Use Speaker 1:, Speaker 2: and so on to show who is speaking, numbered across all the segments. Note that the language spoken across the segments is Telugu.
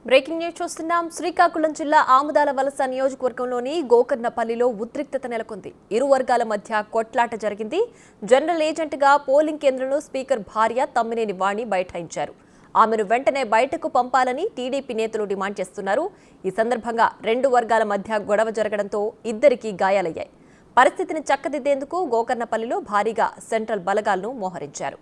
Speaker 1: బ్రేకింగ్ న్యూస్ చూస్తున్నాం. శ్రీకాకుళం జిల్లా ఆముదాల వలస నియోజకవర్గంలోని గోకర్ణపల్లిలో ఉద్రిక్తత నెలకొంది. ఇరు వర్గాల మధ్య కొట్లాట జరిగింది. జనరల్ ఏజెంట్గా పోలింగ్ కేంద్రంలో స్పీకర్ భార్య తమ్మినేని వాణి బైఠాయించారు. ఆమెను వెంటనే బయటకు పంపాలని టీడీపీ నేతలు డిమాండ్ చేస్తున్నారు. ఈ సందర్భంగా రెండు వర్గాల మధ్య గొడవ జరగడంతో ఇద్దరికీ గాయాలయ్యాయి. పరిస్థితిని చక్కదిద్దేందుకు గోకర్ణపల్లిలో భారీగా సెంట్రల్ బలగాలను మోహరించారు.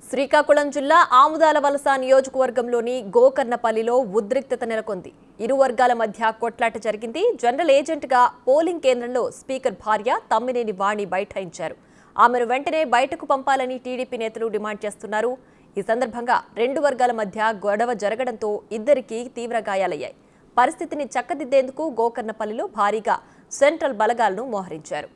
Speaker 1: శ్రీకాకుళం జిల్లా ఆముదాల వలస నియోజకవర్గంలోని గోకర్ణపల్లిలో ఉద్రిక్తత నెలకొంది. ఇరు వర్గాల మధ్య కొట్లాట జరిగింది. జనరల్ ఏజెంట్గా పోలింగ్ కేంద్రంలో స్పీకర్ భార్య తమ్మినేని వాణి బైఠాయించారు. ఆమెను వెంటనే బయటకు పంపాలని టీడీపీ నేతలు డిమాండ్ చేస్తున్నారు. ఈ సందర్భంగా రెండు వర్గాల మధ్య గొడవ జరగడంతో ఇద్దరికీ తీవ్ర గాయాలయ్యాయి. పరిస్థితిని చక్కదిద్దేందుకు గోకర్ణపల్లిలో భారీగా సెంట్రల్ బలగాలను మోహరించారు.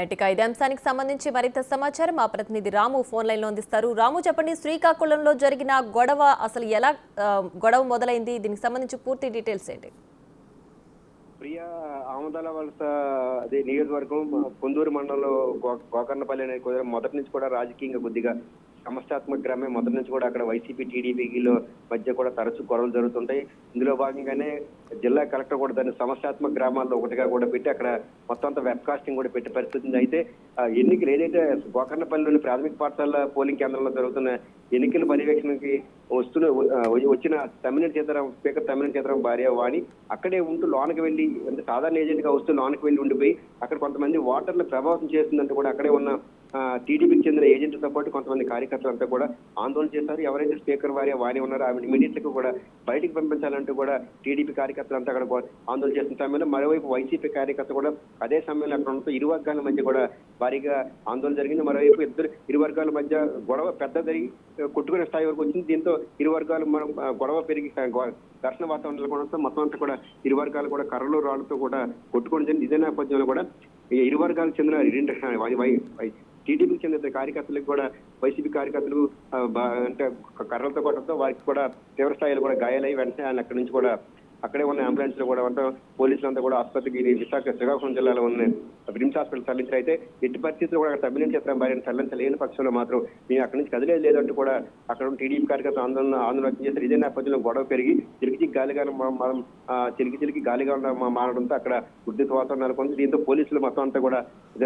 Speaker 1: ఇదే అంశానికి సంబంధించి మరింత సమాచారం మా ప్రతినిధి రాము ఫోన్ లైన్లో అందిస్తారు. రాము, చెప్పండి, శ్రీకాకుళంలో జరిగిన గొడవ అసలు ఎలా గొడవ మొదలైంది? దీనికి సంబంధించి పూర్తి డీటెయిల్స్ ఏంటి?
Speaker 2: ప్రియా, ఆముదాల వలస అదే నియోజకవర్గం కొందూరు మండలంలో గోకర్ణపల్లి అనే మొదటి నుంచి కూడా రాజకీయంగా కొద్దిగా సమస్యాత్మక గ్రామం. మొదటి నుంచి కూడా అక్కడ వైసీపీ టీడీపీలో మధ్య కూడా తరచూ గొడవలు జరుగుతుంటాయి. ఇందులో భాగంగానే జిల్లా కలెక్టర్ కూడా దాన్ని సమస్యాత్మక గ్రామాల్లో ఒకటిగా కూడా పెట్టి అక్కడ మొత్తం అంతా వెబ్ కాస్టింగ్ కూడా పెట్టే పరిస్థితి ఉంది. అయితే ఎన్నికలు ఏదైతే గోకర్ణపల్లిలోని ప్రాథమిక పాఠశాల పోలింగ్ కేంద్రంలో జరుగుతున్న ఎన్నికల పర్యవేక్షణకి వచ్చిన తమ్మినేని సీతారాం, స్పీకర్ తమ్మినేని సీతారాం భార్య వాణి అక్కడే ఉంటూ లోనకి వెళ్ళి, అంటే సాధారణ ఏజెంట్ గా వస్తూ లోనకి వెళ్ళి ఉండిపోయి అక్కడ కొంతమంది ఓటర్లు ప్రభావితం చేస్తుందంటే కూడా అక్కడే ఉన్న టీడీపీకి చెందిన ఏజెంట్లతో పాటు కొంతమంది కార్యకర్తలు అంతా కూడా ఆందోళన చేశారు. ఎవరైతే స్పీకర్ భార్య వాణి ఉన్నారో ఆమె ఇమీడియట్ గా కూడా బయటికి పంపించాలంటూ కూడా టీడీపీ కార్యకర్తలు అంతా అక్కడ ఆందోళన చేస్తున్న సమయంలో మరోవైపు వైసీపీ కార్యకర్త కూడా అదే సమయంలో అక్కడ ఉండటం ఇరు వర్గాల మధ్య కూడా భారీగా ఆందోళన జరిగింది. మరోవైపు ఇరు వర్గాల మధ్య గొడవ పెద్దది కొట్టుకునే స్థాయి వరకు వచ్చింది. దీంతో ఇరు వర్గాలు మనం గొడవ పెరిగి ఘర్షణ వాతావరణం నెలకొనడంతో మొత్తం అంతా కూడా ఇరు వర్గాలు కూడా కర్రలు రాళ్లతో కూడా కొట్టుకోవడం జరిగింది. ఇదే నేపథ్యంలో కూడా ఇరు వర్గాలకు చెందిన టీడీపీకి చెందిన కార్యకర్తలకు కూడా వైసీపీ కార్యకర్తలు అంటే కర్రలతో కొట్టడంతో వారికి కూడా తీవ్ర స్థాయిలో కూడా గాయాలై వెంటనే ఆయన అక్కడి నుంచి కూడా అక్కడే ఉన్న అంబులెన్స్ లో కూడా అంటే పోలీసులంతా కూడా ఆసుపత్రికి శ్రీకాకుళం జిల్లాలో ఉన్న బ్రిమ్స్ హాస్పిటల్ తరలించారు. అయితే ఎట్టి పరిస్థితుల్లో కూడా తమ్మినేని సీతారాం భార్యను తరలించలేని పక్షంలో మాత్రం మేము అక్కడి నుంచి కదిలేదు లేదంటూ కూడా అక్కడ ఉన్న టీడీపీ కార్యకర్తలు ఆందోళన వ్యక్తం చేశారు. ఇదే నేపథ్యంలో గొడవ పెరిగి చిలికి గాలిగా మారడంతో అక్కడ ఉద్రిక్త వాతావరణం నెలకొంది. దీంతో పోలీసులు మొత్తం అంతా కూడా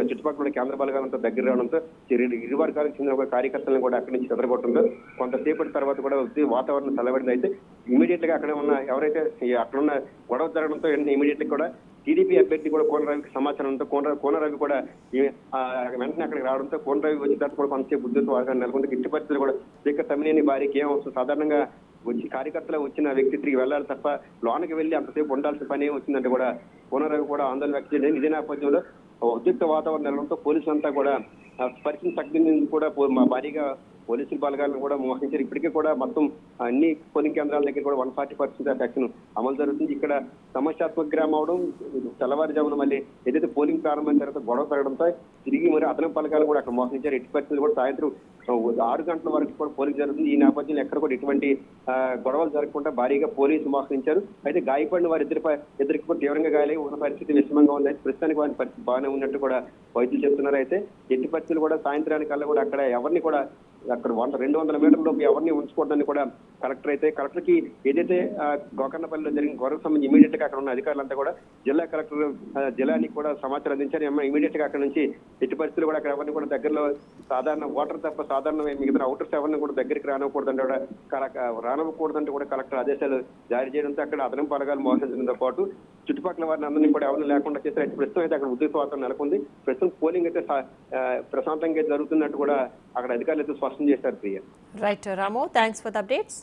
Speaker 2: చుట్టుపక్కల కేంద్ర బలగాలంతా దగ్గర రావడంతో ఇరు వర్గాలకు చెందిన ఒక కార్యకర్తలను కూడా అక్కడి నుంచి చెదరగొట్టడంతో కొంతసేపటి తర్వాత కూడా వాతావరణం చల్లబడింది. అయితే ఇమీడియట్ గా అక్కడ ఉన్న ఎవరైతే అక్కడున్న గొడవ జరగడంతో ఇమీడియట్ గా కూడా టీడీపీ అభ్యర్థి కూడా కోనరావికి సమాచారంతో కోనరావి కూడా వెంటనే అక్కడికి రావడంతో కోనరావి వచ్చిన తర్వాత కూడా కొంతసేపు ఉద్రిక్త వాతావరణం నెలకొంది. ఇట్టి పరిస్థితులు కూడా స్పీకర్ తమ్మినేని భార్యకి ఏమవుతుంది, సాధారణంగా వచ్చి కార్యకర్తలు వచ్చిన వ్యక్తి తిరిగి వెళ్ళాలి తప్ప లోనకి వెళ్ళి అంతసేపు ఉండాల్సిన పని ఏం వచ్చిందంటే కూడా కోనరావి కూడా ఆందోళన వ్యక్తం చేయలేదు. ఇదే నేపథ్యంలో ఉద్రిక్త వాతావరణం నెలకొనడంతో పోలీసులంతా కూడా పరిస్థితిని తగ్గింది కూడా భారీగా పోలీసుల బలగాలను కూడా మోహరించారు. ఇప్పటికే కూడా మొత్తం అన్ని పోలింగ్ కేంద్రాల దగ్గర కూడా 140% సెక్షన్ అమలు జరుగుతుంది. ఇక్కడ సమస్యాత్మక గ్రామం అవడం, తెల్లవారుజామున మళ్ళీ ఏదైతే పోలింగ్ ప్రారంభమైన తర్వాత గొడవ పెరగడంతో తిరిగి మరి అదనపు బలగాలు కూడా అక్కడ మోహరించారు. ఎట్టి పరిస్థితులు కూడా సాయంత్రం 6 గంటల వరకు కూడా పోలింగ్ జరుగుతుంది. ఈ నేపథ్యంలో ఎక్కడ కూడా ఎటువంటి గొడవలు జరగకుండా భారీగా పోలీసులు మోహరించారు. అయితే గాయపడిన వారి ఇద్దరికి కూడా తీవ్రంగా గాయాలై ఉన్న పరిస్థితి విషమంగా ఉంది. అయితే ప్రస్తుతానికి వారి పరిస్థితి బాగానే ఉన్నట్టు కూడా వైద్యులు చెప్తున్నారు. అయితే ఎట్టి పరిస్థితులు కూడా సాయంత్రానికల్లా కూడా అక్కడ ఎవరిని కూడా అక్కడ 200 మీటర్ల లోపు ఎవరిని ఉంచుకోవడానికి కూడా కలెక్టర్ కి ఏదైతే గోకర్ణపల్లిలో జరిగిన గొడవకు సంబంధించి ఇమీడియట్ గా అక్కడ ఉన్న అధికారులంతా కూడా జిల్లా కలెక్టర్ జిల్లానికి కూడా సమాచారం అందించారు. ఇమీడియట్ గా అక్కడ నుంచి ఎట్టి పరిస్థితులు కూడా అక్కడ ఎవరిని కూడా దగ్గరలో సాధారణ ఓటర్ తప్ప సాధారణ మిగతా అవుటర్స్ ఎవరిని కూడా దగ్గరికి రానివ్వకూడదంటే కూడా కలెక్టర్ ఆదేశాలు జారీ చేయడంతో అక్కడ అదనపు బలగాలు మోహరించడంతో పాటు చుట్టుపక్కల వారిని అందరినీ కూడా ఎవరిని లేకుండా చేశారు. ప్రస్తుతం అయితే అక్కడ ఉద్రిక్త వాతావరణం నెలకొంది. ప్రస్తుతం పోలింగ్ అయితే ప్రశాంతంగా జరుగుతున్నట్టు కూడా అక్కడ అధికారులు అయితే స్పష్టం చేశారు. Priya.
Speaker 1: Right Ramu, thanks for the updates.